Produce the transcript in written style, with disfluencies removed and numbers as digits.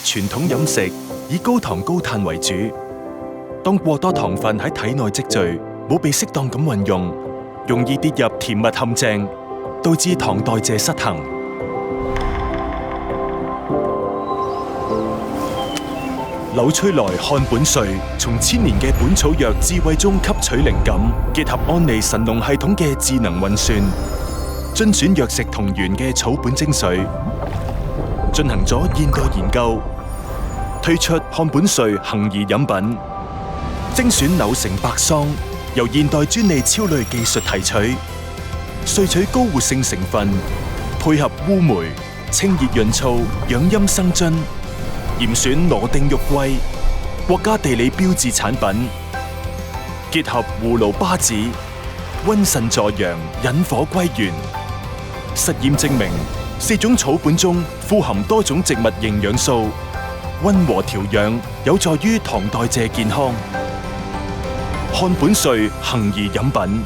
傳統飲食以高糖高碳為主，當過多糖分喺體內積聚，冇被適當咁運用，容易跌入甜蜜陷阱，導致糖代謝失衡。紐崔萊漢本瑞從千年嘅本草藥智慧中吸取靈感，結合安利神農系統嘅智能運算，遵選藥食同源嘅草本精髓，進行咗現代研究，推出漢本瑞恆怡飲品，精選柳城白桑，由現代專利超濾技術提取，萃取高活性成分，配合烏梅、清熱潤燥、養陰生津。嚴選羅定玉桂，國家地理標誌產品，結合葫蘆巴子，溫腎助陽，引火歸元。實驗證明，4種草本中富含多種植物營養素，溫和調養，有助於糖代謝健康。漢本瑞恆怡飲品。